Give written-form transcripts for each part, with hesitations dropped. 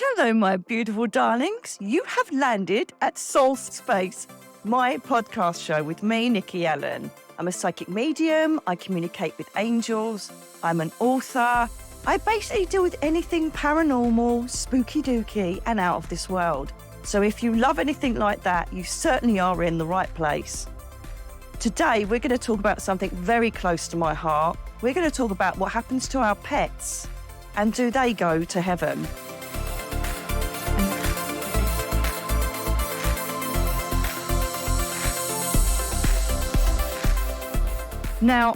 Hello, my beautiful darlings. You have landed at SOULSPACE, my podcast show with me, NICKYALAN. I'm a psychic medium. I communicate with angels. I'm an author. I basically deal with anything paranormal, spooky dooky, and out of this world. So if you love anything like that, you certainly are in the right place. Today, we're going to talk about something very close to my heart. We're going to talk about what happens to our pets and do they go to heaven? Now,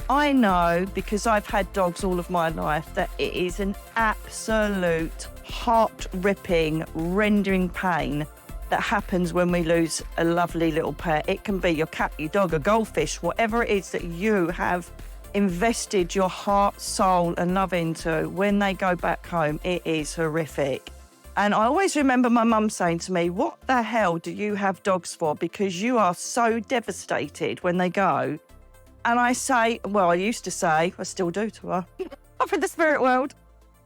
I know, because I've had dogs all of my life, that it is an absolute heart-ripping, rending pain that happens when we lose a lovely little pet. It can be your cat, your dog, a goldfish, whatever it is that you have invested your heart, soul and love into. When they go back home, it is horrific. And I always remember my mum saying to me, what the hell do you have dogs for? Because you are so devastated when they go. And I say, well, I used to say, I still do to her, I'm in the spirit world.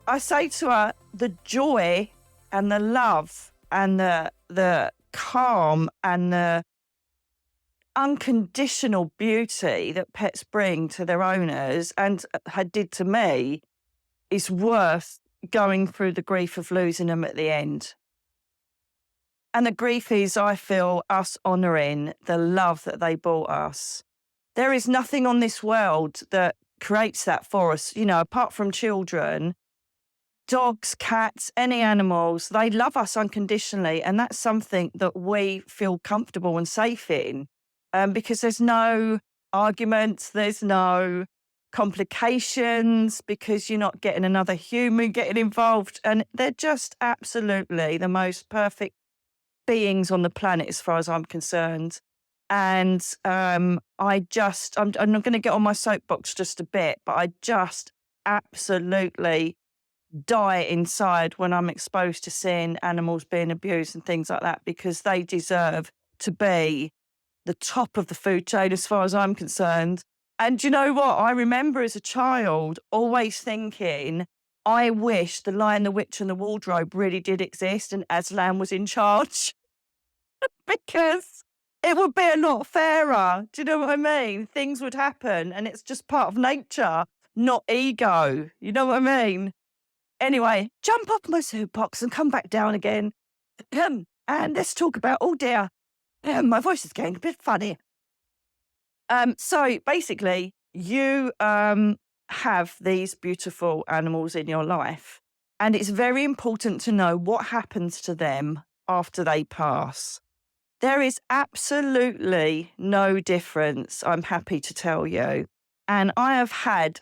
I say to her, the joy and the love and the calm and the unconditional beauty that pets bring to their owners and did to me is worth going through the grief of losing them at the end. And the grief is, I feel, us honouring the love that they brought us. There is nothing on this world that creates that for us, you know, apart from children. Dogs, cats, any animals, they love us unconditionally. And that's something that we feel comfortable and safe in because there's no arguments, there's no complications, because you're not getting another human getting involved. And they're just absolutely the most perfect beings on the planet as far as I'm concerned. And I'm going to get on my soapbox just a bit, but I just absolutely die inside when I'm exposed to seeing animals being abused and things like that, because they deserve to be the top of the food chain as far as I'm concerned. And you know what? I remember as a child always thinking, I wish the Lion, the Witch and the Wardrobe really did exist and Aslan was in charge because it would be a lot fairer. Do you know what I mean? Things would happen and it's just part of nature, not ego. You know what I mean? Anyway, jump off my soapbox and come back down again. And let's talk about, oh dear, my voice is getting a bit funny. So basically, you have these beautiful animals in your life, and it's very important to know what happens to them after they pass. There is absolutely no difference, I'm happy to tell you. And I have had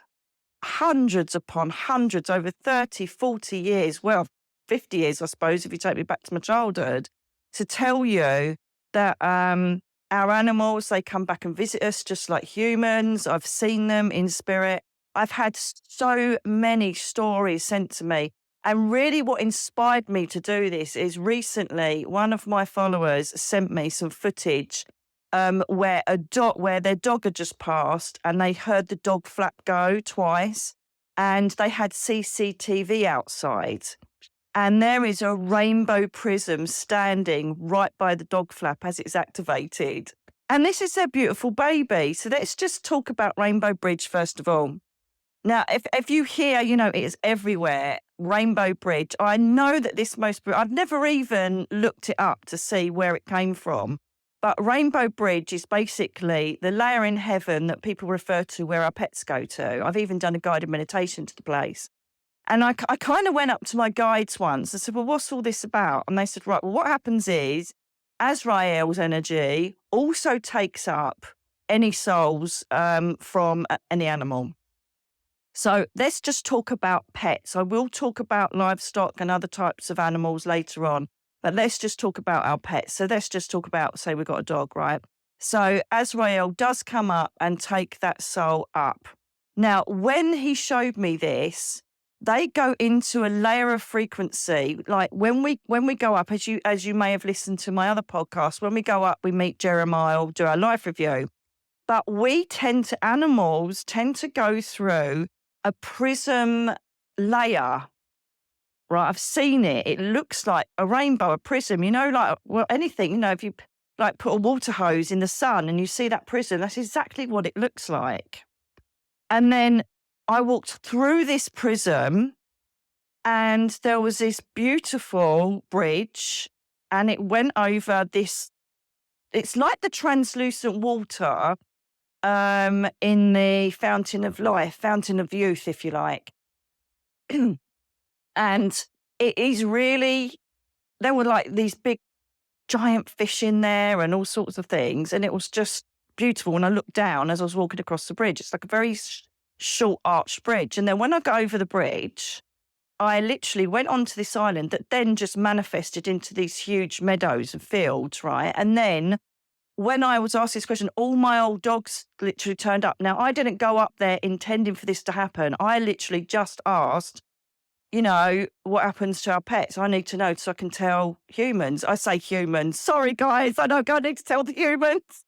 hundreds upon hundreds over 30, 40 years, well, 50 years, I suppose, if you take me back to my childhood, to tell you that our animals, they come back and visit us just like humans. I've seen them in spirit. I've had so many stories sent to me. And really what inspired me to do this is recently one of my followers sent me some footage where their dog had just passed and they heard the dog flap go twice and they had CCTV outside. And there is a rainbow prism standing right by the dog flap as it's activated. And this is their beautiful baby. So let's just talk about Rainbow Bridge first of all. Now, if you hear, you know, it is everywhere, Rainbow Bridge, I know that I've never even looked it up to see where it came from. But Rainbow Bridge is basically the layer in heaven that people refer to where our pets go to. I've even done a guided meditation to the place. And I kind of went up to my guides once and said, well, what's all this about? And they said, right, well, what happens is Azrael's energy also takes up any souls from any animal. So let's just talk about pets. I will talk about livestock and other types of animals later on, but let's just talk about our pets. So let's just talk about, say we've got a dog, right? So Azrael does come up and take that soul up. Now, when he showed me this, they go into a layer of frequency. Like when we go up, as you may have listened to my other podcast, when we go up, we meet Jeremiah, do our life review. But animals tend to go through a prism layer right? I've seen it. It looks like a rainbow, a prism, like, well, anything, if you like put a water hose in the sun and you see that prism, that's exactly what it looks like. And then I walked through this prism and there was this beautiful bridge and it went over this, it's like the translucent water in the fountain of life, fountain of youth, if you like. And it is really, there were like these big giant fish in there and all sorts of things. And it was just beautiful. When I looked down as I was walking across the bridge, it's like a very short arched bridge. And then when I got over the bridge, I literally went onto this island that then just manifested into these huge meadows and fields, right? And then when I was asked this question, all my old dogs literally turned up. Now, I didn't go up there intending for this to happen. I literally just asked, what happens to our pets? I need to know so I can tell humans. I say humans. Sorry, guys. I know I need to tell the humans.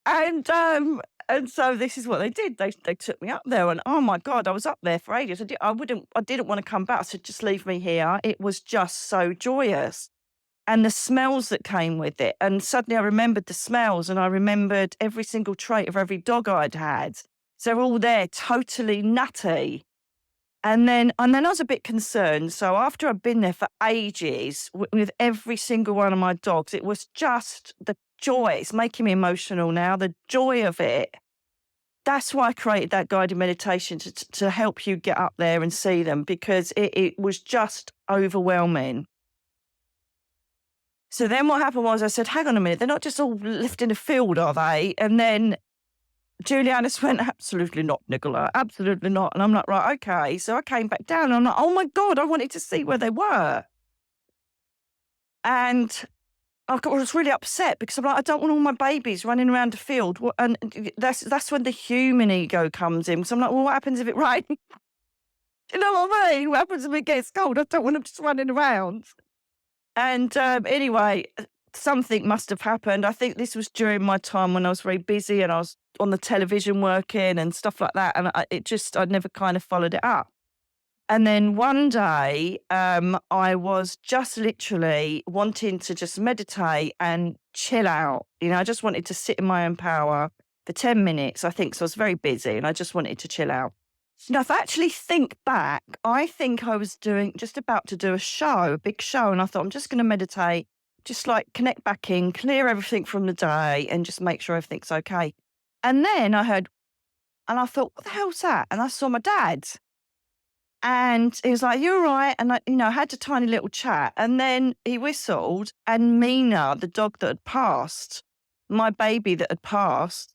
And so this is what they did. They took me up there and, oh, my God, I was up there for ages. I didn't want to come back. I said, just leave me here. It was just so joyous. And the smells that came with it. And suddenly I remembered the smells and I remembered every single trait of every dog I'd had. So they're all there, totally nutty. And then I was a bit concerned. So after I'd been there for ages with every single one of my dogs, it was just the joy. It's making me emotional now, the joy of it. That's why I created that guided meditation to help you get up there and see them, because it was just overwhelming. So then what happened was I said, hang on a minute, they're not just all left in a field, are they? And then Juliana went, absolutely not, Nicola, absolutely not. And I'm like, right, okay. So I came back down and I'm like, oh my God, I wanted to see where they were. And I was really upset because I'm like, I don't want all my babies running around the field. And that's when the human ego comes in. So I'm like, well, what happens if it rains? You know what I mean? What happens if it gets cold? I don't want them just running around. And anyway, something must have happened. I think this was during my time when I was very busy and I was on the television working and stuff like that. And I never kind of followed it up. And then one day, I was just literally wanting to just meditate and chill out. I just wanted to sit in my own power for 10 minutes, I think. So I was very busy and I just wanted to chill out. If I actually think back, I think I was just about to do a big show. And I thought, I'm just going to meditate, just like connect back in, clear everything from the day and just make sure everything's okay. And then I heard, and I thought, what the hell's that? And I saw my dad. And he was like, you're right. And I had a tiny little chat. And then he whistled and Mina, the dog that had passed, my baby that had passed,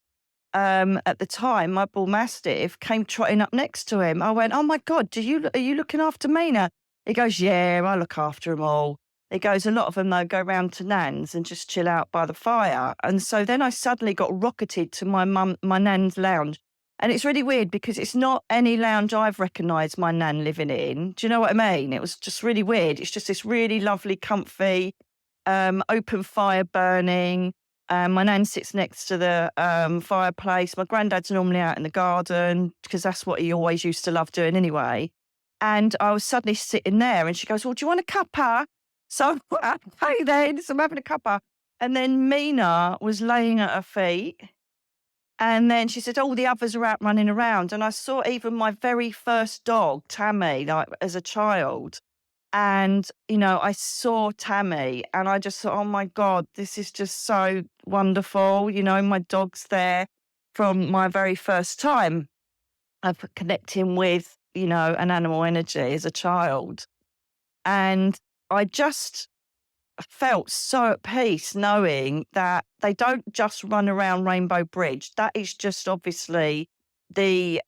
at the time, my bull mastiff came trotting up next to him. I went, oh my God, are you looking after Mina? He goes, yeah, I look after them all. He goes, a lot of them though go round to Nan's and just chill out by the fire. And so then I suddenly got rocketed to my Nan's lounge. And it's really weird because it's not any lounge I've recognised my Nan living in. Do you know what I mean? It was just really weird. It's just this really lovely, comfy, open fire burning. My Nan sits next to the fireplace. My granddad's normally out in the garden because that's what he always used to love doing anyway. And I was suddenly sitting there and she goes, well, do you want a cuppa? So hey then, so I'm having a cuppa. And then Mina was laying at her feet. And then she said, oh, the others are out running around. And I saw even my very first dog, Tammy, like as a child. And, I saw Tammy and I just thought, oh my God, this is just so wonderful. My dog's there from my very first time of connecting with, an animal energy as a child. And I just felt so at peace knowing that they don't just run around Rainbow Bridge. That is just obviously the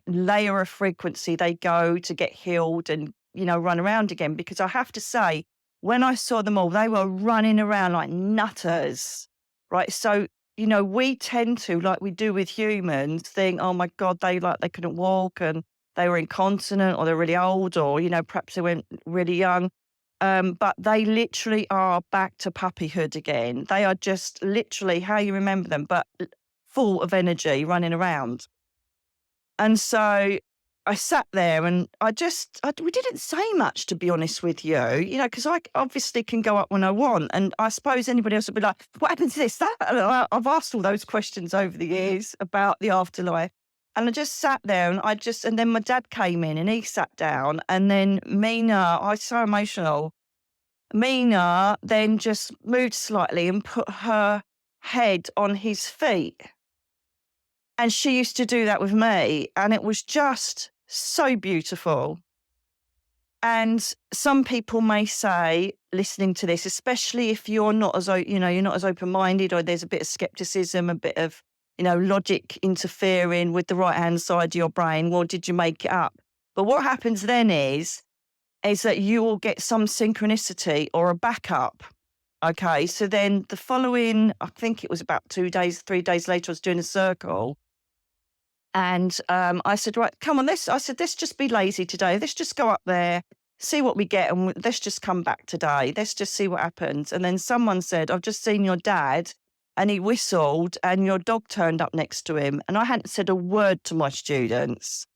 layer of frequency they go to get healed and, run around again. Because I have to say, when I saw them all, they were running around like nutters, right? So, we tend to, like we do with humans, think, oh my God, they couldn't walk and they were incontinent or they're really old or, perhaps they went really young. But they literally are back to puppyhood again. They are just literally how you remember them, but full of energy running around. And so I sat there and we didn't say much, to be honest with you, because I obviously can go up when I want. And I suppose anybody else would be like, what happened to this, that? And I've asked all those questions over the years about the afterlife. And I just sat there and then my dad came in and he sat down. And then Mina, I was so emotional. Mina then just moved slightly and put her head on his feet. And she used to do that with me. And it was just so beautiful. And some people may say, listening to this, especially if you're not as, you're not as open-minded, or there's a bit of skepticism, a bit of, logic interfering with the right-hand side of your brain. Well, did you make it up? But what happens then is that you will get some synchronicity or a backup. Okay, so then the following, I think it was about 3 days later, I was doing a circle. And I said, right, come on, let's just be lazy today. Let's just go up there, see what we get, and let's just come back today. Let's just see what happens. And then someone said, I've just seen your dad, and he whistled, and your dog turned up next to him. And I hadn't said a word to my students.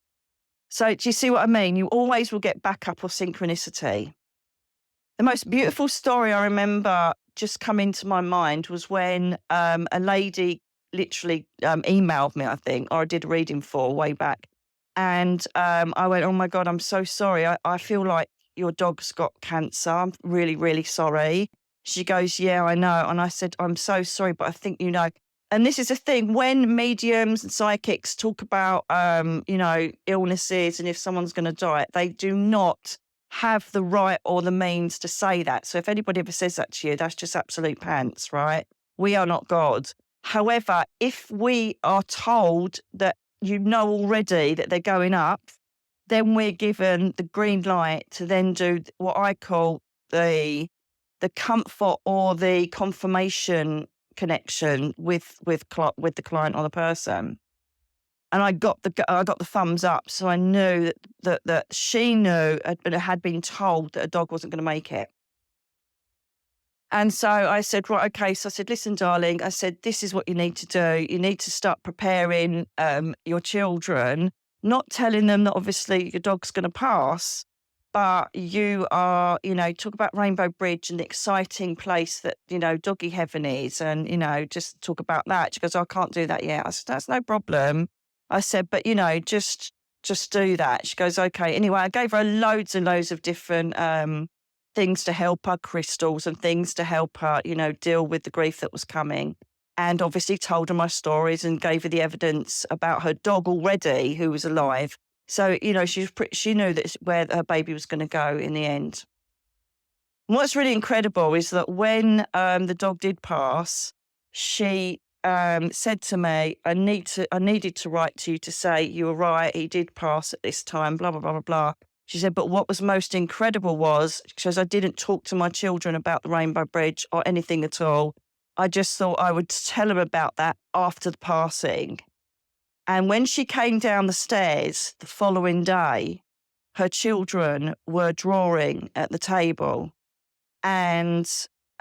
So do you see what I mean? You always will get backup or synchronicity. The most beautiful story I remember just coming to my mind was when a lady literally emailed me, I think, or I did a reading for way back. And I went, oh my God, I'm so sorry. I feel like your dog's got cancer. I'm really, really sorry. She goes, yeah, I know. And I said, I'm so sorry, but I think you know. And this is a thing, when mediums and psychics talk about, illnesses and if someone's going to die, they do not have the right or the means to say that. So if anybody ever says that to you, that's just absolute pants, right? We are not God. However, if we are told that already that they're going up, then we're given the green light to then do what I call the comfort or the confirmation connection with the client or the person. And I got the thumbs up, so I knew that she knew had been told that a dog wasn't going to make it. And so I said, right, okay. So I said, listen, darling, I said, this is what you need to do. You need to start preparing your children, not telling them that obviously your dog's going to pass, but you are, talk about Rainbow Bridge and the exciting place that, doggy heaven is, and, just talk about that. She goes, I can't do that yet. I said, that's no problem. I said, but, just do that. She goes, okay. Anyway, I gave her loads and loads of different things to help her, crystals and things to help her, deal with the grief that was coming. And obviously told her my stories and gave her the evidence about her dog already, who was alive. So, she knew that where her baby was going to go in the end. And what's really incredible is that when the dog did pass, she said to me, I needed to write to you to say, you were right, he did pass at this time, blah, blah, blah, blah, blah. She said, but what was most incredible was, because I didn't talk to my children about the Rainbow Bridge or anything at all. I just thought I would tell them about that after the passing. And when she came down the stairs the following day, her children were drawing at the table. And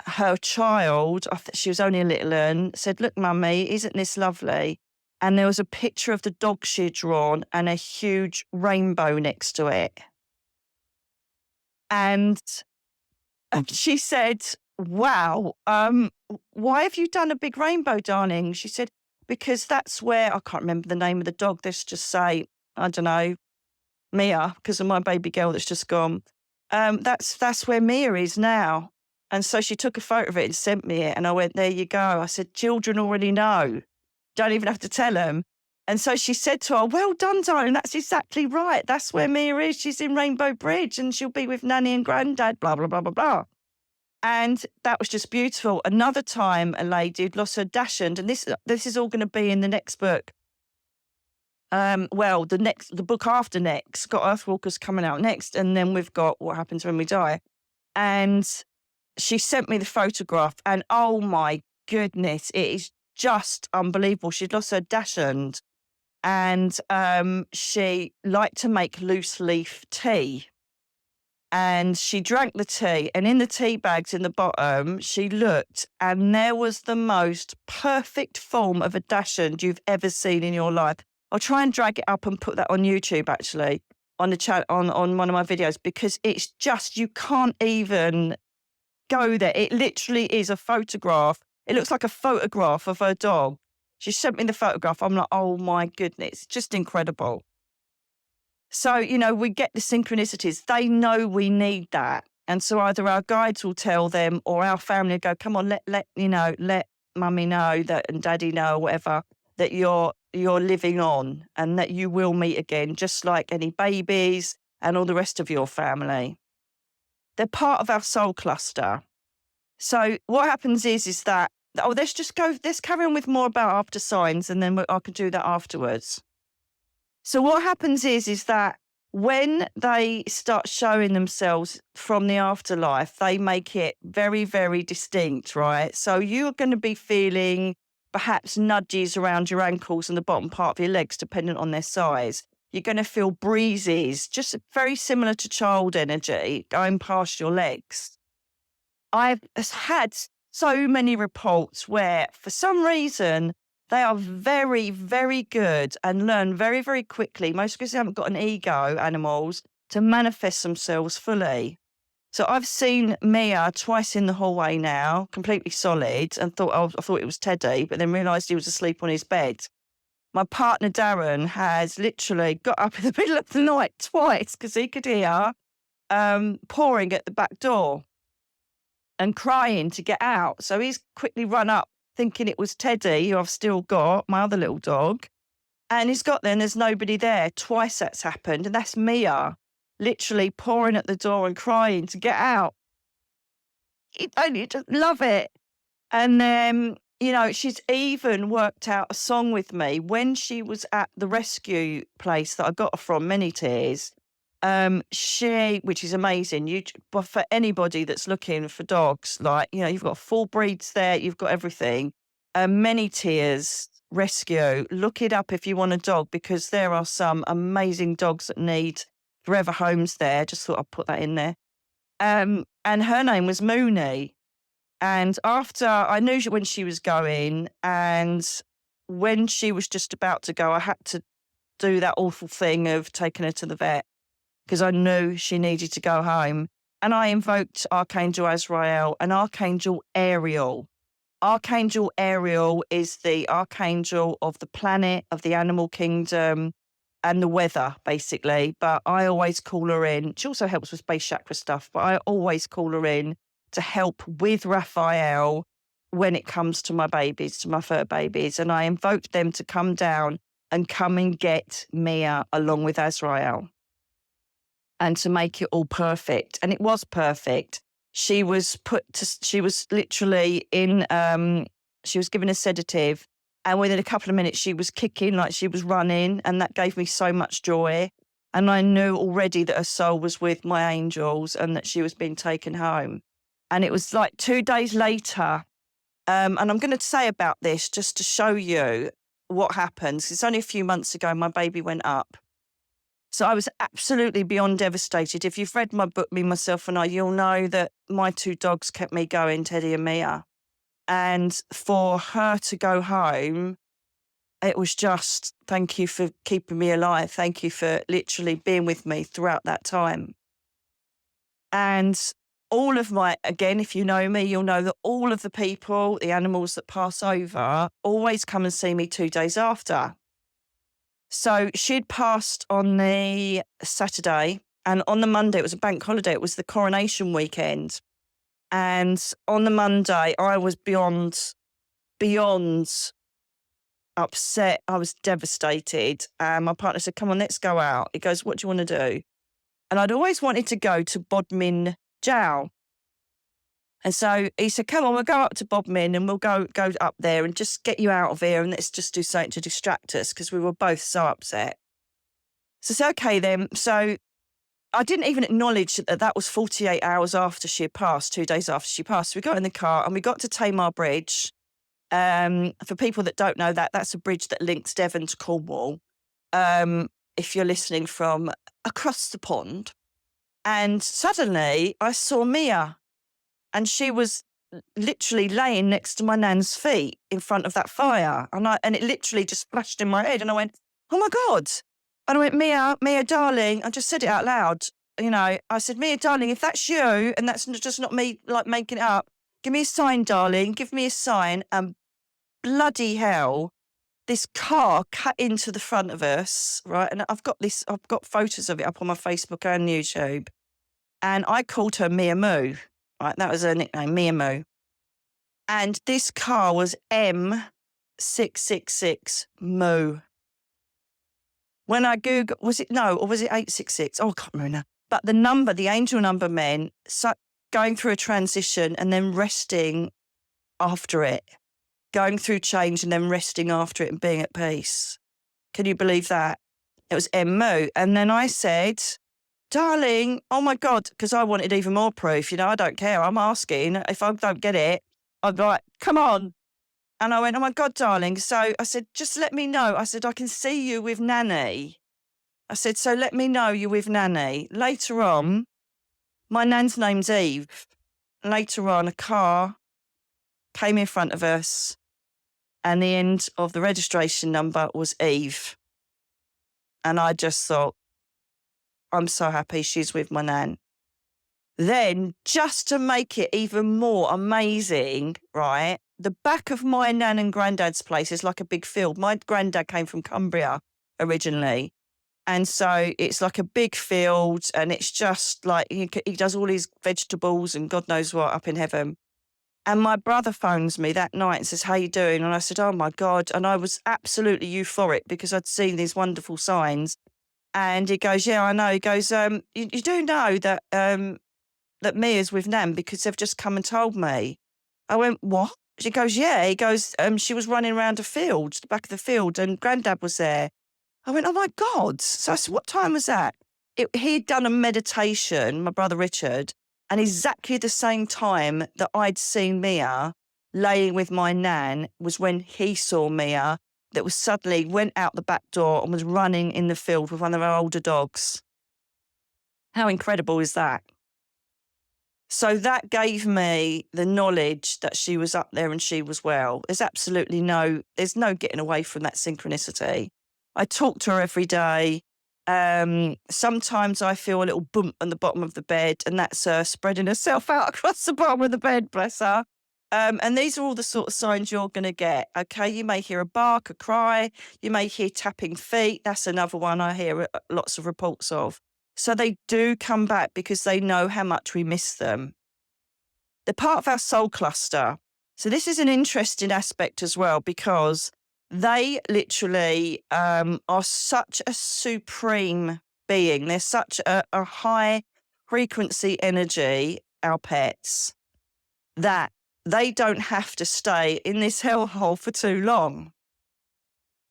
her child, she was only a little one, said, look, Mummy, isn't this lovely? And there was a picture of the dog she had drawn and a huge rainbow next to it. And she said, wow, why have you done a big rainbow, darling? She said, because that's where, I can't remember the name of the dog, let's just say, I don't know, Mia, because of my baby girl that's just gone. That's where Mia is now. And so she took a photo of it and sent me it. And I went, there you go. I said, children already know. Don't even have to tell them. And so she said to her, well done, darling. That's exactly right. That's where Mia is. She's in Rainbow Bridge and she'll be with Nanny and Granddad, blah, blah, blah, blah, blah. And that was just beautiful. Another time a lady had lost her dachshund, and this is all going to be in the next book. The book after next, got Earthwalkers coming out next, and then we've got What Happens When We Die. And she sent me the photograph, and oh my goodness, it is just unbelievable. She'd lost her dachshund, and she liked to make loose leaf tea. And she drank the tea, and in the tea bags in the bottom, she looked, and there was the most perfect form of a dachshund you've ever seen in your life. I'll try and drag it up and put that on YouTube, actually, on the chat, on one of my videos, because it's just, you can't even go there. It literally is a photograph. It looks like a photograph of her dog. She sent me the photograph. I'm like, oh my goodness, just incredible. So, you know, we get the synchronicities. They know we need that. And so either our guides will tell them, or our family will go, come on, let mummy know that, and daddy know, or whatever, that you're living on and that you will meet again, just like any babies and all the rest of your family. They're part of our soul cluster. So what happens is that, let's carry on with more about after signs, and then I can do that afterwards. So what happens is that when they start showing themselves from the afterlife, they make it very, very distinct, right? So you're going to be feeling perhaps nudges around your ankles and the bottom part of your legs, depending on their size. You're going to feel breezes, just very similar to child energy, going past your legs. I've had so many reports where, for some reason, they are very, very good and learn very, very quickly, mostly because they haven't got an ego, animals, to manifest themselves fully. So I've seen Mia twice in the hallway now, completely solid, and I thought it was Teddy, but then realised he was asleep on his bed. My partner, Darren, has literally got up in the middle of the night twice because he could hear pouring at the back door and crying to get out. So he's quickly run up thinking it was Teddy, who I've still got, my other little dog. And he's got there and there's nobody there. Twice that's happened. And that's Mia literally pouring at the door and crying to get out. I just love it. And then, you know, she's even worked out a song with me when she was at the rescue place that I got her from, Many Tears. Which is amazing. But for anybody that's looking for dogs, like, you know, you've got full breeds there, you've got everything. Many Tears Rescue. Look it up if you want a dog, because there are some amazing dogs that need forever homes there. Just thought I'd put that in there. And her name was Mooney. And after I knew when she was going, and when she was just about to go, I had to do that awful thing of taking her to the vet, because I knew she needed to go home. And I invoked Archangel Azrael and Archangel Ariel. Archangel Ariel is the archangel of the planet, of the animal kingdom, and the weather, basically. But I always call her in. She also helps with space chakra stuff, but I always call her in to help with Raphael when it comes to my babies, to my fur babies. And I invoked them to come down and come and get Mia along with Azrael, and to make it all perfect. And it was perfect. She was literally in, she was given a sedative, and within a couple of minutes she was kicking like she was running, and that gave me so much joy. And I knew already that her soul was with my angels and that she was being taken home. And it was like 2 days later, and I'm going to say about this just to show you what happens. It's only a few months ago my baby went up. So I was absolutely beyond devastated. If you've read my book, Me, Myself and I, you'll know that my 2 dogs kept me going, Teddy and Mia. And for her to go home, it was just, thank you for keeping me alive. Thank you for literally being with me throughout that time. And all of again, if you know me, you'll know that all of the people, the animals that pass over, always come and see me 2 days after. So she'd passed on the Saturday, and on the Monday, it was a bank holiday. It was the coronation weekend. And on the Monday, I was beyond upset. I was devastated. And my partner said, come on, let's go out. He goes, what do you want to do? And I'd always wanted to go to Bodmin Jail. And so he said, come on, we'll go up to Bodmin and we'll go up there and just get you out of here, and let's just do something to distract us, because we were both so upset. So I said, okay then. So I didn't even acknowledge that was 48 hours after she had passed, 2 days after she passed. So we got in the car and we got to Tamar Bridge. For people that don't know that's a bridge that links Devon to Cornwall, if you're listening from across the pond. And suddenly I saw Mia, and she was literally laying next to my nan's feet in front of that fire. And it literally just flashed in my head. And I went, oh my God. And I went, Mia, darling, I just said it out loud. I said, Mia, darling, if that's you and that's just not me like making it up, give me a sign, darling, give me a sign. And bloody hell, this car cut into the front of us, right? And I've got photos of it up on my Facebook and YouTube. And I called her Mia Moo, right? That was her nickname, Mia Moo. And this car was M666 Moo. When I Googled, was it 866? Oh, I can't remember now. But the number, the angel number meant going through a transition and then resting after it, going through change and then resting after it and being at peace. Can you believe that? It was Moo. And then I said, darling, oh my God, because I wanted even more proof. I don't care. I'm asking. If I don't get it, I'm like, come on. And I went, oh my God, darling. So I said, just let me know. I said, I can see you with Nanny. I said, so let me know you're with Nanny. Later on, my nan's name's Eve. Later on, a car came in front of us and the end of the registration number was Eve. And I just thought, I'm so happy she's with my nan. Then, just to make it even more amazing, right, the back of my nan and granddad's place is like a big field. My granddad came from Cumbria originally. And so it's like a big field and it's just like he does all his vegetables and God knows what up in heaven. And my brother phones me that night and says, how you doing? And I said, oh my God. And I was absolutely euphoric because I'd seen these wonderful signs. And he goes, yeah, I know. He goes, you do know that that Mia's with Nan because they've just come and told me. I went, what? She goes, yeah. He goes, she was running around a field, the back of the field, and Granddad was there. I went, oh my God. So I said, what time was that? He'd done a meditation, my brother Richard, and exactly the same time that I'd seen Mia laying with my nan was when he saw Mia that was suddenly went out the back door and was running in the field with one of our older dogs. How incredible is that? So that gave me the knowledge that she was up there and she was well. There's no getting away from that synchronicity. I talk to her every day. Sometimes I feel a little bump on the bottom of the bed and that's her spreading herself out across the bottom of the bed, bless her. And these are all the sort of signs you're going to get. Okay, you may hear a bark, a cry. You may hear tapping feet. That's another one I hear lots of reports of. So they do come back because they know how much we miss them. They're part of our soul cluster. So this is an interesting aspect as well because they literally are such a supreme being. They're such a high frequency energy, our pets, that they don't have to stay in this hellhole for too long.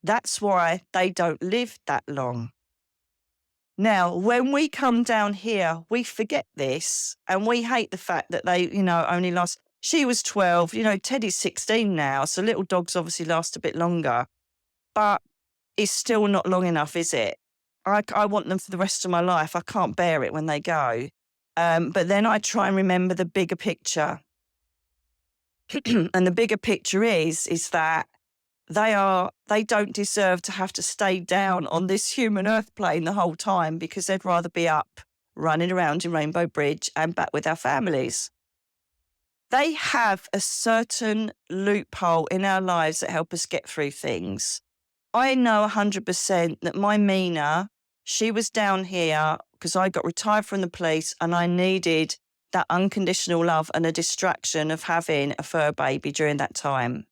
That's why they don't live that long. Now, when we come down here, we forget this and we hate the fact that they, only last. She was 12, Teddy's 16 now. So little dogs obviously last a bit longer, but it's still not long enough, is it? I want them for the rest of my life. I can't bear it when they go. But then I try and remember the bigger picture. And the bigger picture is that they don't deserve to have to stay down on this human earth plane the whole time because they'd rather be up running around in Rainbow Bridge and back with our families. They have a certain loophole in our lives that help us get through things. I know 100% that my Mina, she was down here because I got retired from the police and I needed that unconditional love and a distraction of having a fur baby during that time.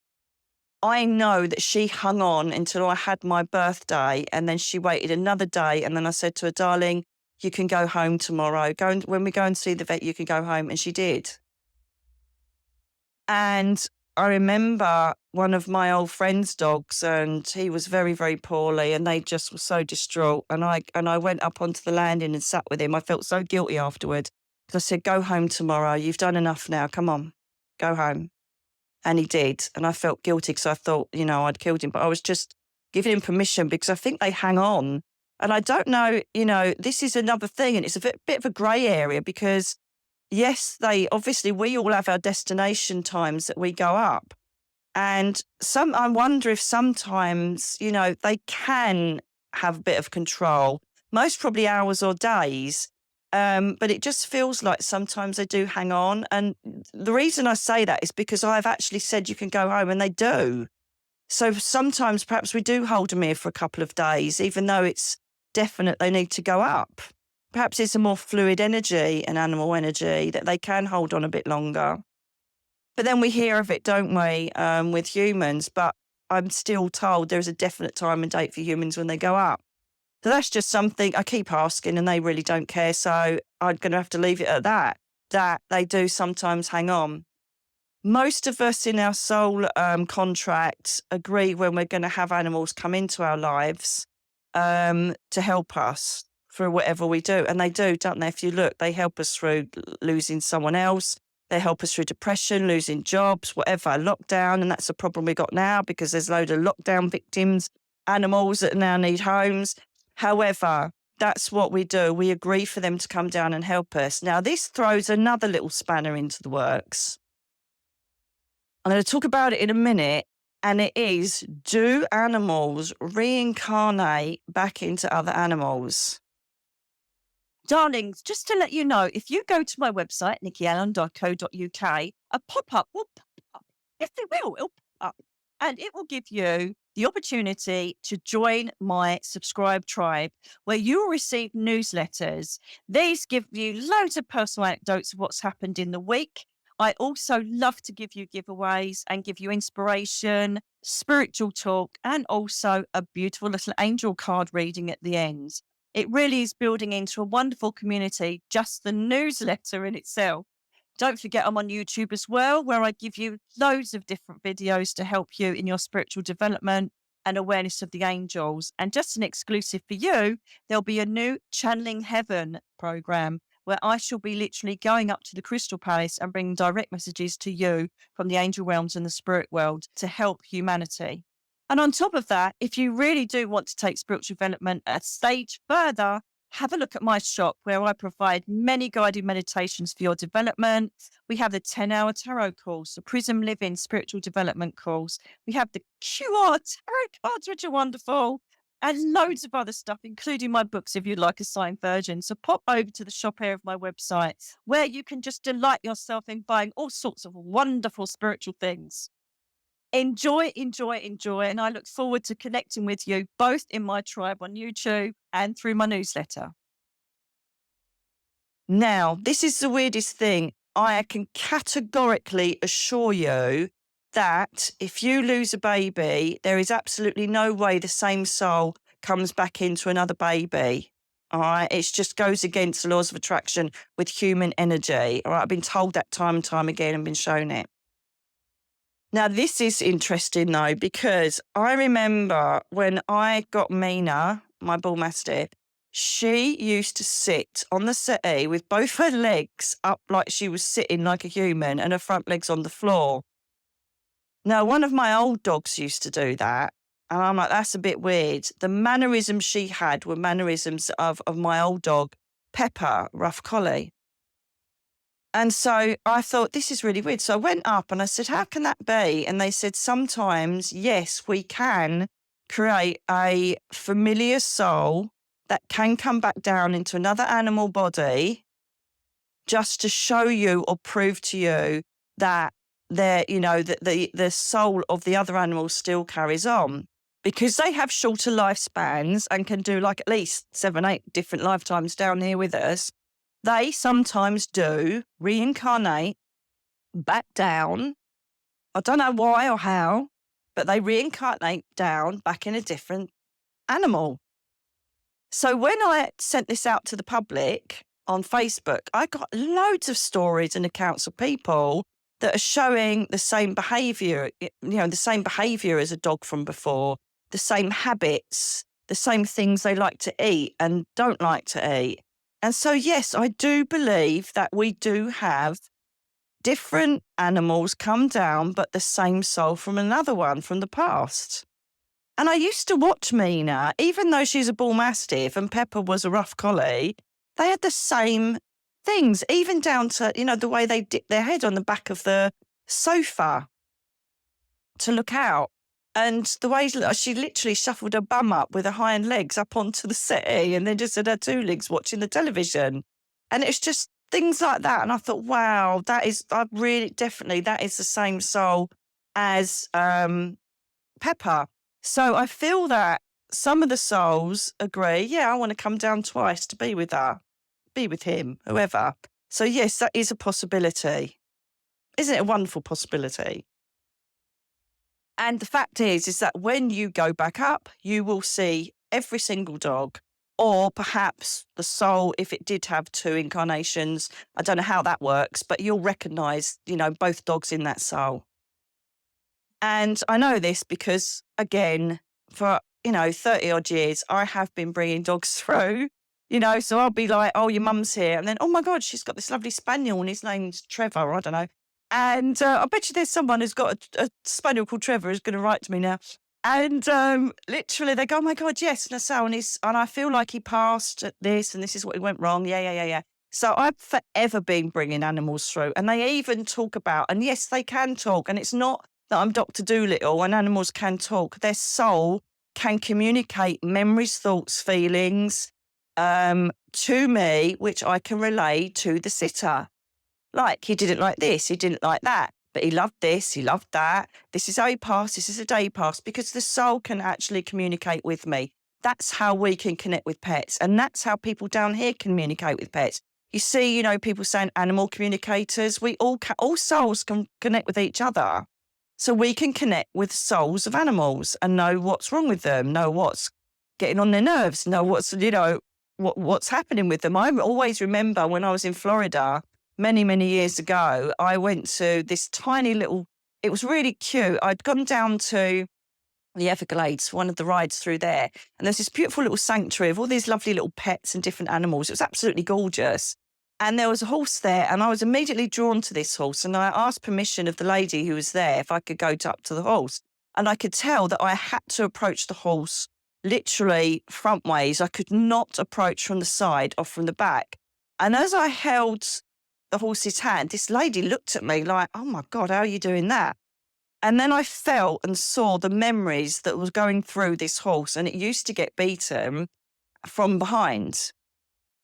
I know that she hung on until I had my birthday and then she waited another day and then I said to her, darling, you can go home tomorrow. When we go and see the vet, you can go home. And she did. And I remember one of my old friend's dogs and he was very, very poorly and they just were so distraught. And I went up onto the landing and sat with him. I felt so guilty afterward. I said, go home tomorrow. You've done enough now. Come on, go home. And he did. And I felt guilty because I thought, I'd killed him. But I was just giving him permission because I think they hang on. And I don't know, this is another thing. And it's a bit of a grey area because, yes, we all have our destination times that we go up. And I wonder if sometimes, they can have a bit of control, most probably hours or days. But it just feels like sometimes they do hang on. And the reason I say that is because I've actually said you can go home, and they do. So sometimes perhaps we do hold them here for a couple of days, even though it's definite they need to go up. Perhaps it's a more fluid energy, an animal energy, that they can hold on a bit longer. But then we hear of it, don't we, with humans? But I'm still told there's a definite time and date for humans when they go up. So that's just something I keep asking, and they really don't care. So I'm going to have to leave it at that they do sometimes hang on. Most of us in our soul contract agree when we're going to have animals come into our lives to help us through whatever we do. And they do, don't they? If you look, they help us through losing someone else. They help us through depression, losing jobs, whatever, lockdown. And that's the problem we got now, because there's a load of lockdown victims, animals that now need homes. However, that's what we do. We agree for them to come down and help us. Now, this throws another little spanner into the works. I'm going to talk about it in a minute, and it is, do animals reincarnate back into other animals? Darlings, just to let you know, if you go to my website, NICKYALAN.co.uk, a pop-up will pop up. Yes, it will. It'll pop up. And it will give you the opportunity to join my subscribe tribe, where you will receive newsletters. These give you loads of personal anecdotes of what's happened in the week. I also love to give you giveaways and give you inspiration, spiritual talk, and also a beautiful little angel card reading at the end. It really is building into a wonderful community, just the newsletter in itself. Don't forget, I'm on YouTube as well, where I give you loads of different videos to help you in your spiritual development and awareness of the angels. And just an exclusive for you, there'll be a new Channeling Heaven program, where I shall be literally going up to the Crystal Palace and bringing direct messages to you from the angel realms and the spirit world to help humanity. And on top of that, if you really do want to take spiritual development a stage further, have a look at my shop, where I provide many guided meditations for your development. We have the 10-hour tarot course, the Prism Living spiritual development course. We have the QR tarot cards, which are wonderful, and loads of other stuff, including my books, if you'd like a signed version. So pop over to the shop area of my website, where you can just delight yourself in buying all sorts of wonderful spiritual things. Enjoy, enjoy, enjoy. And I look forward to connecting with you both in my tribe on YouTube and through my newsletter. Now, this is the weirdest thing. I can categorically assure you that if you lose a baby, there is absolutely no way the same soul comes back into another baby. All right. It just goes against the laws of attraction with human energy. All right. I've been told that time and time again and been shown it. Now, this is interesting, though, because I remember when I got Mina, my bull mastiff, she used to sit on the settee with both her legs up like she was sitting like a human and her front legs on the floor. Now, one of my old dogs used to do that. And I'm like, that's a bit weird. The mannerisms she had were mannerisms of my old dog, Pepper, rough collie. And so I thought, this is really weird. So I went up and I said, how can that be? And they said, sometimes, yes, we can create a familiar soul that can come back down into another animal body, just to show you or prove to you that the soul of the other animal still carries on, because they have shorter lifespans and can do like at least 7-8 different lifetimes down here with us. They sometimes do reincarnate back down. I don't know why or how, but they reincarnate down back in a different animal. So when I sent this out to the public on Facebook, I got loads of stories and accounts of people that are showing the same behaviour, the same behaviour as a dog from before, the same habits, the same things they like to eat and don't like to eat. And so, yes, I do believe that we do have different animals come down, but the same soul from another one from the past. And I used to watch Mina, even though she's a bull mastiff and Pepper was a rough collie, they had the same things, even down to, the way they dip their head on the back of the sofa to look out. And the way she literally shuffled her bum up with her hind legs up onto the settee and then just had her two legs watching the television. And it's just things like that. And I thought, wow, that is that is the same soul as Pepper. So I feel that some of the souls agree, yeah, I want to come down twice to be with her, be with him, whoever. So yes, that is a possibility. Isn't it a wonderful possibility? And the fact is that when you go back up, you will see every single dog, or perhaps the soul, if it did have two incarnations. I don't know how that works, but you'll recognise, both dogs in that soul. And I know this because, again, for, 30 odd years, I have been bringing dogs through, so I'll be like, oh, your mum's here. And then, oh my God, she's got this lovely spaniel and his name's Trevor, I don't know. And I bet you there's someone who's got a spaniel called Trevor who's going to write to me now. And literally they go, oh my God, yes. And I feel like he passed at this and this is what he went wrong. Yeah. So I've forever been bringing animals through, and they even talk about, and yes, they can talk. And it's not that I'm Dr. Dolittle, and animals can talk. Their soul can communicate memories, thoughts, feelings to me, which I can relay to the sitter. Like, he didn't like this, he didn't like that, but he loved this, he loved that. This is how he passed, this is the day he passed, because the soul can actually communicate with me. That's how we can connect with pets. And that's how people down here communicate with pets. You see, people saying animal communicators. We all souls can connect with each other. So we can connect with souls of animals and know what's wrong with them, know what's getting on their nerves, know what's, what's happening with them. I always remember when I was in Florida many, many years ago, I went to this tiny little, it was really cute. I'd gone down to the Everglades, one of the rides through there. And there's this beautiful little sanctuary of all these lovely little pets and different animals. It was absolutely gorgeous. And there was a horse there, and I was immediately drawn to this horse. And I asked permission of the lady who was there if I could go up to the horse. And I could tell that I had to approach the horse literally front ways. I could not approach from the side or from the back. And as I held the horse's hand, this lady looked at me like, oh my God, how are you doing that? And then I felt and saw the memories that was going through this horse. And it used to get beaten from behind.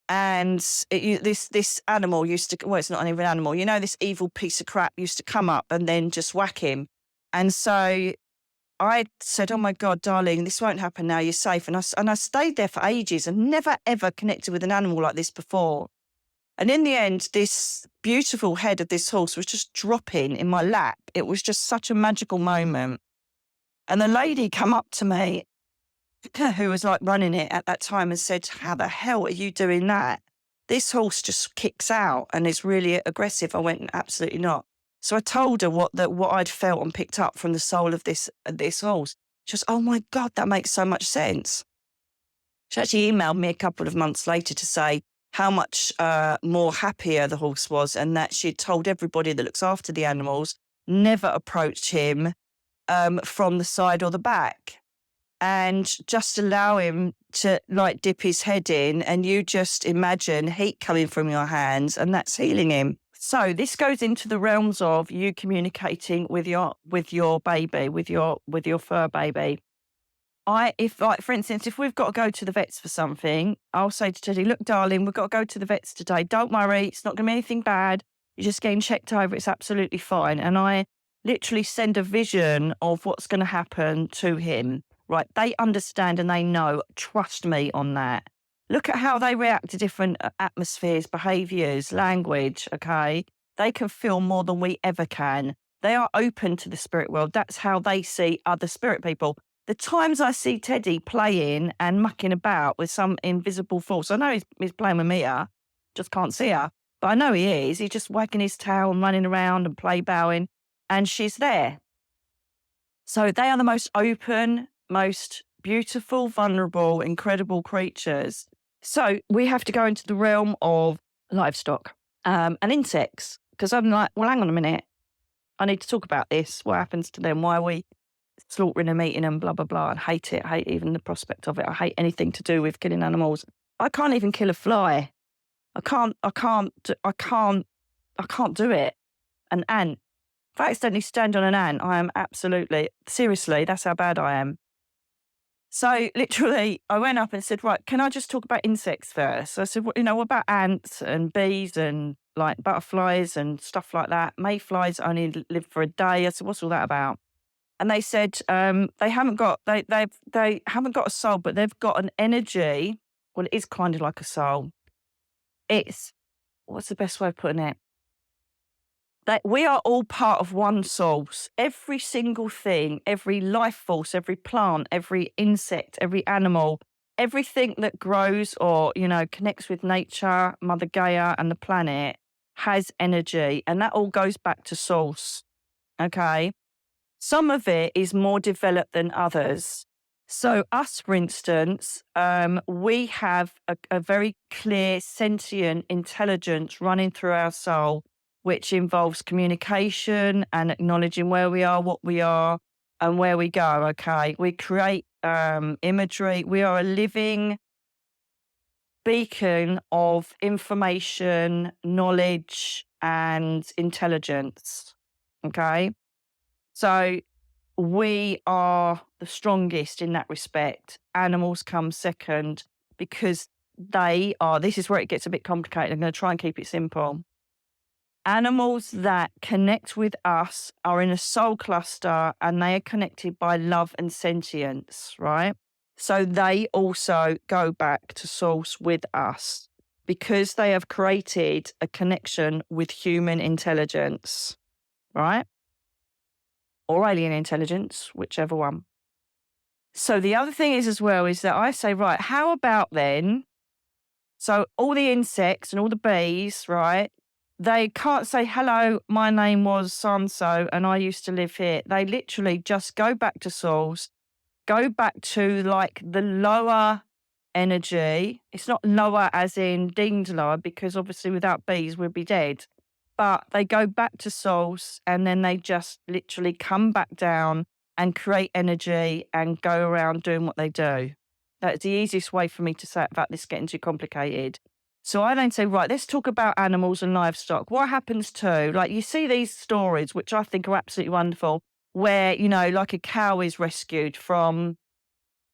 And this animal used to, well, it's not even an animal, this evil piece of crap used to come up and then just whack him. And so I said, oh my God, darling, this won't happen now, you're safe. And I stayed there for ages and never, ever connected with an animal like this before. And in the end, this beautiful head of this horse was just dropping in my lap. It was just such a magical moment. And the lady come up to me, who was like running it at that time, and said, how the hell are you doing that? This horse just kicks out and is really aggressive. I went, absolutely not. So I told her what I'd felt and picked up from the soul of this horse. She was, oh my God, that makes so much sense. She actually emailed me a couple of months later to say how much more happier the horse was, and that she'd told everybody that looks after the animals never approach him from the side or the back, and just allow him to like dip his head in, and you just imagine heat coming from your hands, and that's healing him. So this goes into the realms of you communicating with your baby, with your fur baby. For instance, if we've got to go to the vets for something, I'll say to Teddy, look, darling, we've got to go to the vets today. Don't worry, it's not going to be anything bad. You're just getting checked over. It's absolutely fine. And I literally send a vision of what's going to happen to him. Right? They understand and they know. Trust me on that. Look at how they react to different atmospheres, behaviours, language, okay? They can feel more than we ever can. They are open to the spirit world. That's how they see other spirit people. The times I see Teddy playing and mucking about with some invisible force, I know he's playing with Mia, just can't see her, but I know he is. He's just wagging his tail and running around and play bowing, and she's there. So they are the most open, most beautiful, vulnerable, incredible creatures. So we have to go into the realm of livestock and insects, because I'm like, well, hang on a minute. I need to talk about this. What happens to them? Why are we slaughtering them, eating them, blah, blah, blah, and hate it. I hate even the prospect of it. I hate anything to do with killing animals. I can't even kill a fly. I can't do it. An ant. If I accidentally stand on an ant, I am absolutely, seriously, that's how bad I am. So literally, I went up and said, right, can I just talk about insects first? So I said, what about ants and bees and like butterflies and stuff like that? Mayflies only live for a day. I said, what's all that about? And they said they haven't got they haven't got a soul, but they've got an energy. Well, it is kind of like a soul. It's, what's the best way of putting it? That we are all part of one source. Every single thing, every life force, every plant, every insect, every animal, everything that grows or, connects with nature, Mother Gaia and the planet has energy. And that all goes back to source. Okay. Some of it is more developed than others. So us, for instance, we have a very clear sentient intelligence running through our soul, which involves communication and acknowledging where we are, what we are, and where we go, okay? We create imagery. We are a living beacon of information, knowledge, and intelligence, okay? So we are the strongest in that respect. Animals come second because they are, this is where it gets a bit complicated. I'm going to try and keep it simple. Animals that connect with us are in a soul cluster and they are connected by love and sentience, right? So they also go back to source with us because they have created a connection with human intelligence, right? Or alien intelligence, whichever one. So the other thing is as well is that I say, right, how about then, so all the insects and all the bees, right, they can't say, hello, my name was so-and-so and I used to live here. They literally just go back to source, go back to like the lower energy. It's not lower as in deemed lower because obviously without bees we'd be dead. But they go back to source and then they just literally come back down and create energy and go around doing what they do. That's the easiest way for me to say it without this getting too complicated. So I then say, right, let's talk about animals and livestock. What happens to, like, you see these stories, which I think are absolutely wonderful, where, like a cow is rescued from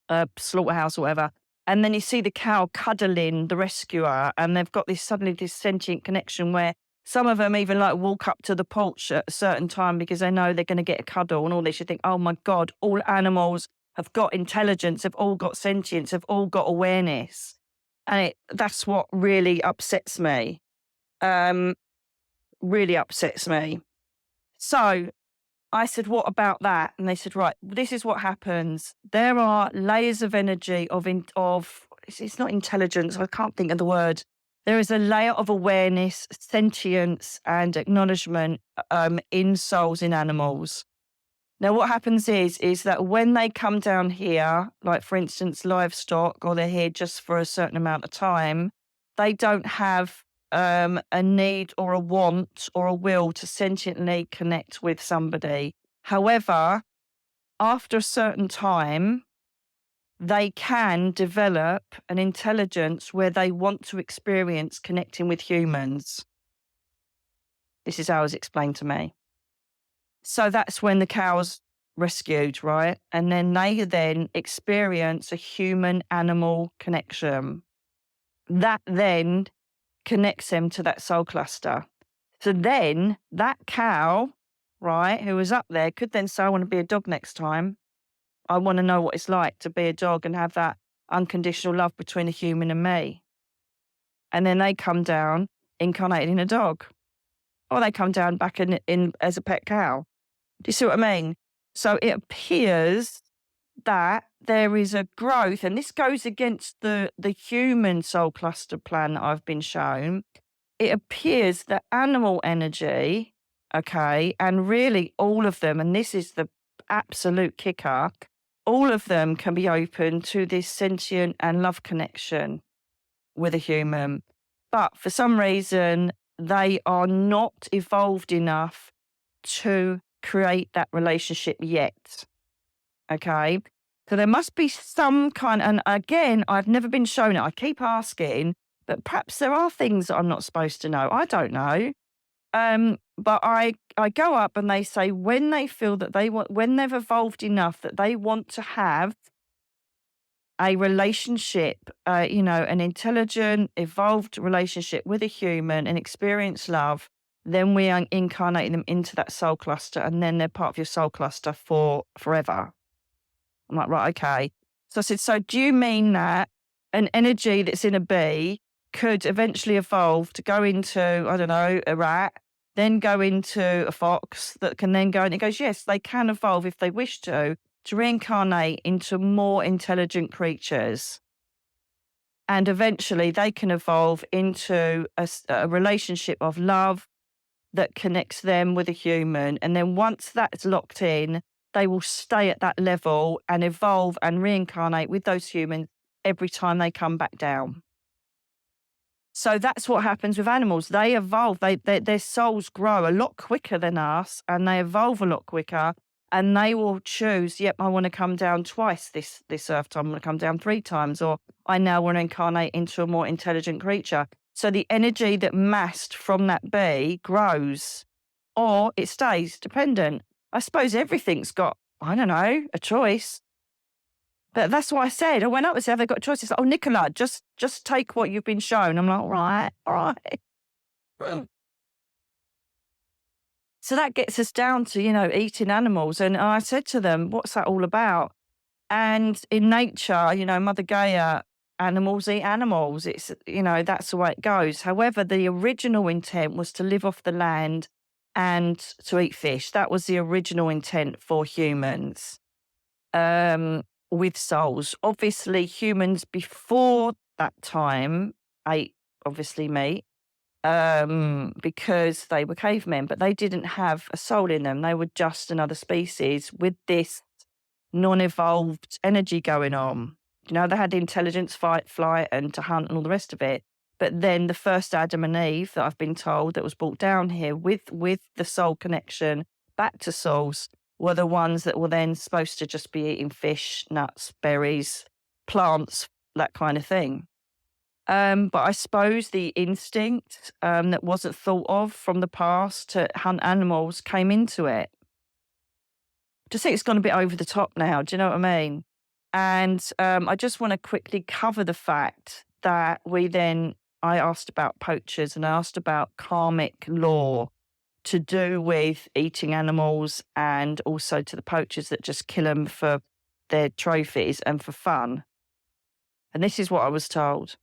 a slaughterhouse or whatever. And then you see the cow cuddling the rescuer and they've got this sentient connection where some of them even like walk up to the porch at a certain time because they know they're going to get a cuddle and all this. You think, oh my God, all animals have got intelligence, have all got sentience, have all got awareness. And that's what really upsets me. Really upsets me. So I said, what about that? And they said, right, this is what happens. There are layers of energy of it's not intelligence. I can't think of the word. There is a layer of awareness, sentience, and acknowledgement in souls in animals. Now, what happens is that when they come down here, like for instance, livestock, or they're here just for a certain amount of time, they don't have a need or a want or a will to sentiently connect with somebody. However, after a certain time, they can develop an intelligence where they want to experience connecting with humans. This is how it was explained to me. So that's when the cow's rescued, right? And then they then experience a human-animal connection. That then connects them to that soul cluster. So then that cow, right, who was up there could then say, I want to be a dog next time. I want to know what it's like to be a dog and have that unconditional love between a human and me. And then they come down incarnated in a dog. Or they come down back in as a pet cow. Do you see what I mean? So it appears that there is a growth, and this goes against the human soul cluster plan that I've been shown. It appears that animal energy, okay, and really all of them, and this is the absolute kicker, all of them can be open to this sentient and love connection with a human. But for some reason, they are not evolved enough to create that relationship yet. Okay. So there must be some kind, and again, I've never been shown it. I keep asking, but perhaps there are things that I'm not supposed to know. I don't know. But I go up and they say when they feel that when they've evolved enough that they want to have a relationship, an intelligent, evolved relationship with a human and experience love, then we are incarnating them into that soul cluster, and then they're part of your soul cluster for forever. I'm like, right, okay. So I said, so do you mean that an energy that's in a bee could eventually evolve to go into, I don't know, a rat, then go into a fox that can then go, and it goes, yes, they can evolve if they wish to reincarnate into more intelligent creatures. And eventually they can evolve into a relationship of love that connects them with a human. And then once that's locked in, they will stay at that level and evolve and reincarnate with those humans every time they come back down. So that's what happens with animals. They evolve, their souls grow a lot quicker than us, and they evolve a lot quicker, and they will choose, yep, I want to come down twice this earth time, I want to come down 3 times, or I now want to incarnate into a more intelligent creature. So the energy that massed from that bee grows, or it stays dependent. I suppose everything's got, I don't know, a choice. But that's what I said. I went up and said, have they got a choice? It's like, oh, Nicola, just take what you've been shown. I'm like, all right. So that gets us down to, eating animals. And I said to them, what's that all about? And in nature, Mother Gaia, animals eat animals. It's, that's the way it goes. However, the original intent was to live off the land and to eat fish. That was the original intent for humans. With souls. Obviously, humans before that time ate, obviously, meat because they were cavemen, but they didn't have a soul in them. They were just another species with this non-evolved energy going on. They had intelligence, fight, flight, and to hunt and all the rest of it. But then the first Adam and Eve that I've been told that was brought down here with the soul connection back to souls were the ones that were then supposed to just be eating fish, nuts, berries, plants, that kind of thing. But I suppose the instinct that wasn't thought of from the past to hunt animals came into it. Just think it's gone a bit over the top now. Do you know what I mean? And I just want to quickly cover the fact that I asked about poachers and I asked about karmic law to do with eating animals, and also to the poachers that just kill them for their trophies and for fun. And this is what I was told.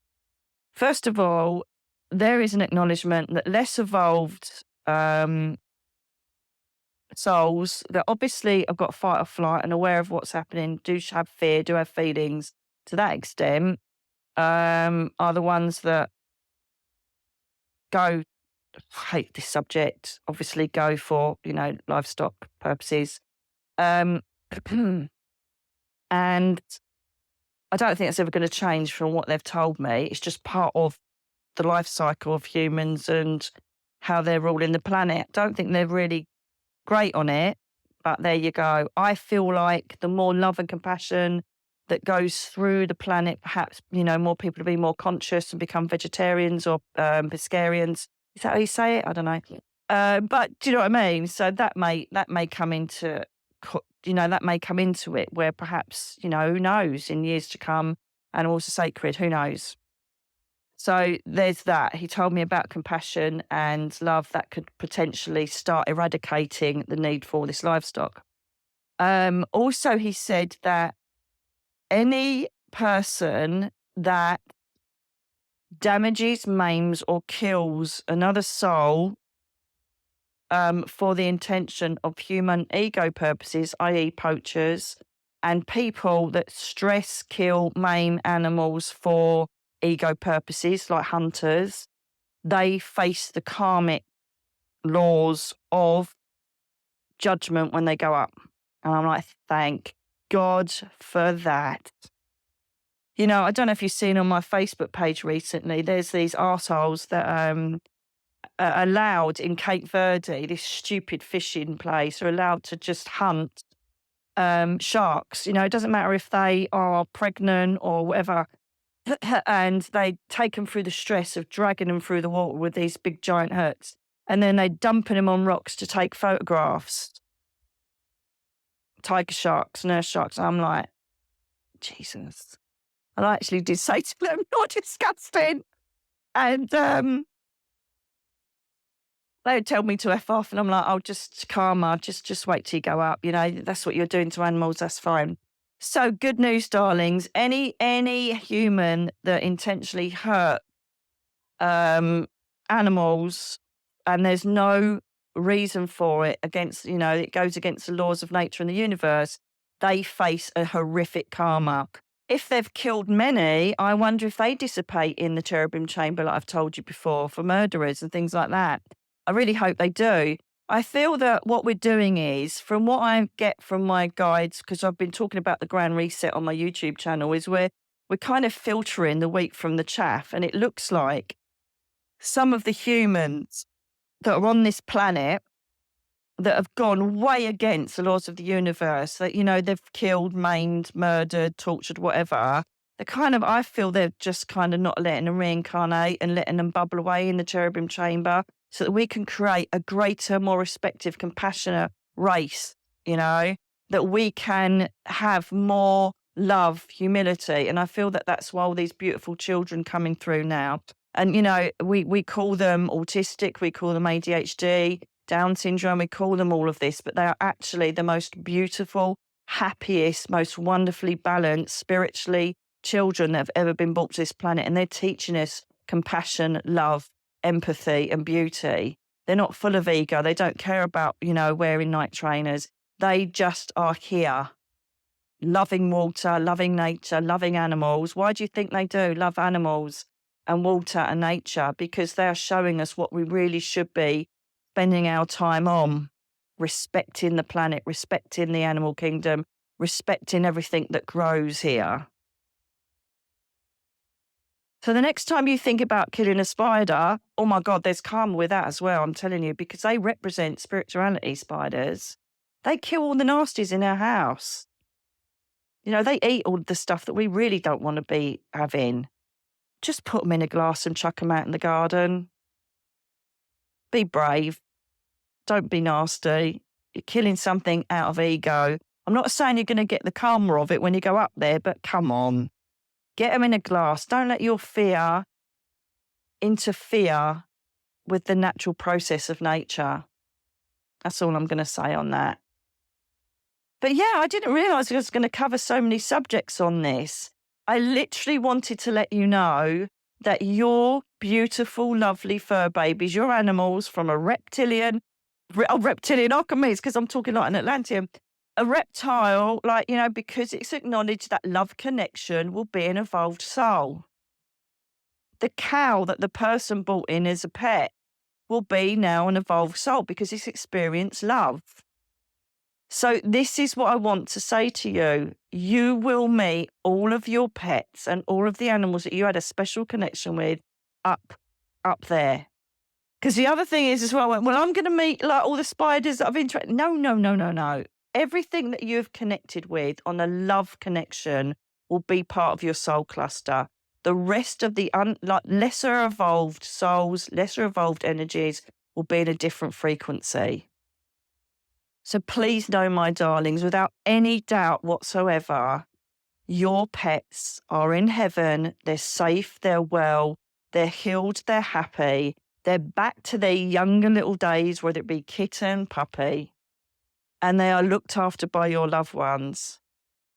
First of all, there is an acknowledgement that less evolved souls that obviously have got fight or flight and aware of what's happening, do have fear, do have feelings to that extent, are the ones that go, hate this subject, obviously go for, livestock purposes. And I don't think it's ever going to change from what they've told me. It's just part of the life cycle of humans and how they're ruling the planet. I don't think they're really great on it, but there you go. I feel like the more love and compassion that goes through the planet, perhaps, more people will be more conscious and become vegetarians or pescarians. Is that how you say it? I don't know. But do you know what I mean? So that may come into, that may come into it where perhaps, who knows, in years to come, animals are sacred, who knows? So there's that. He told me about compassion and love that could potentially start eradicating the need for this livestock. Also, he said that any person that damages, maims, or kills another soul for the intention of human ego purposes, i.e. poachers, and people that stress, kill, maim animals for ego purposes, like hunters, they face the karmic laws of judgment when they go up. And I'm like, thank God for that. I don't know if you've seen on my Facebook page recently, there's these arseholes that are allowed in Cape Verde, this stupid fishing place, are allowed to just hunt sharks. It doesn't matter if they are pregnant or whatever. And they take them through the stress of dragging them through the water with these big giant hooks. And then they're dumping them on rocks to take photographs. Tiger sharks, nurse sharks. I'm like, Jesus. And I actually did say to them, not disgusting. And they would tell me to F off. And I'm like, oh, just karma, just wait till you go up. You know, that's what you're doing to animals. That's fine. So good news, darlings. Any human that intentionally hurt animals, and there's no reason for it against, you know, it goes against the laws of nature and the universe, they face a horrific karma. If they've killed many, I wonder if they dissipate in the cherubim chamber, like I've told you before, for murderers and things like that. I really hope they do. I feel that what we're doing is, from what I get from my guides, because I've been talking about the Grand Reset on my YouTube channel, is we're kind of filtering the wheat from the chaff. And it looks like some of the humans that are on this planet that have gone way against the laws of the universe, that, you know, they've killed, maimed, murdered, tortured, whatever. They're kind of, I feel they're just kind of not letting them reincarnate and letting them bubble away in the cherubim chamber so that we can create a greater, more respective, compassionate race, you know, that we can have more love, humility. And I feel that that's why all these beautiful children coming through now. And, you know, we call them autistic, we call them ADHD, Down syndrome, we call them all of this, but they are actually the most beautiful, happiest, most wonderfully balanced, spiritually children that have ever been brought to this planet. And they're teaching us compassion, love, empathy and beauty. They're not full of ego. They don't care about, you know, wearing night trainers. They just are here, loving water, loving nature, loving animals. Why do you think they do love animals and water and nature? Because they are showing us what we really should be spending our time on: respecting the planet, respecting the animal kingdom, respecting everything that grows here. So the next time you think about killing a spider, oh my God, there's karma with that as well, I'm telling you, because they represent spirituality, spiders. They kill all the nasties in our house. You know, they eat all the stuff that we really don't want to be having. Just put them in a glass and chuck them out in the garden. Be brave. Don't be nasty. You're killing something out of ego. I'm not saying you're going to get the karma of it when you go up there, but come on. Get them in a glass. Don't let your fear interfere with the natural process of nature. That's all I'm going to say on that. But yeah, I didn't realise I was going to cover so many subjects on this. I literally wanted to let you know that your beautiful, lovely fur babies, your animals from a reptilian, alchemies, because I'm talking like an Atlantean, a reptile, like, you know, because it's acknowledged that love connection will be an evolved soul. The cow that the person brought in as a pet will be now an evolved soul because it's experienced love. So this is what I want to say to you. You will meet all of your pets and all of the animals that you had a special connection with up there. Because the other thing is as well, well, I'm going to meet like all the spiders that I've interacted. No. Everything that you have connected with on a love connection will be part of your soul cluster. The rest of the lesser evolved souls, lesser evolved energies will be in a different frequency. So please know, my darlings, without any doubt whatsoever, your pets are in heaven. They're safe, they're well, they're healed, they're happy. They're back to their younger little days, whether it be kitten, puppy, and they are looked after by your loved ones.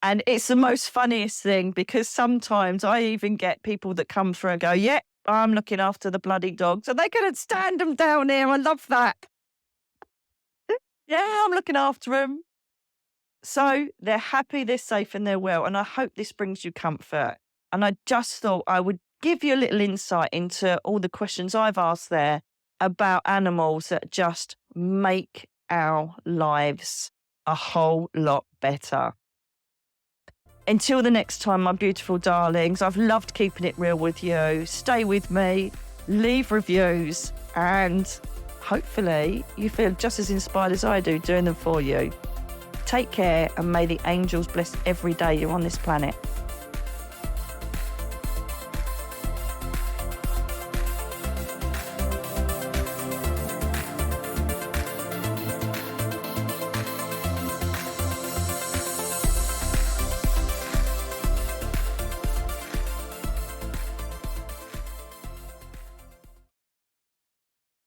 And it's the most funniest thing because sometimes I even get people that come through and go, yeah, I'm looking after the bloody dogs. And they can stand them down here. I love that. Yeah, I'm looking after them. So they're happy, they're safe, and they're well. And I hope this brings you comfort. And I just thought I would give you a little insight into all the questions I've asked there about animals that just make our lives a whole lot better. Until the next time, my beautiful darlings, I've loved keeping it real with you. Stay with me, leave reviews, and hopefully you feel just as inspired as I do doing them for you. Take care, and may the angels bless every day you're on this planet.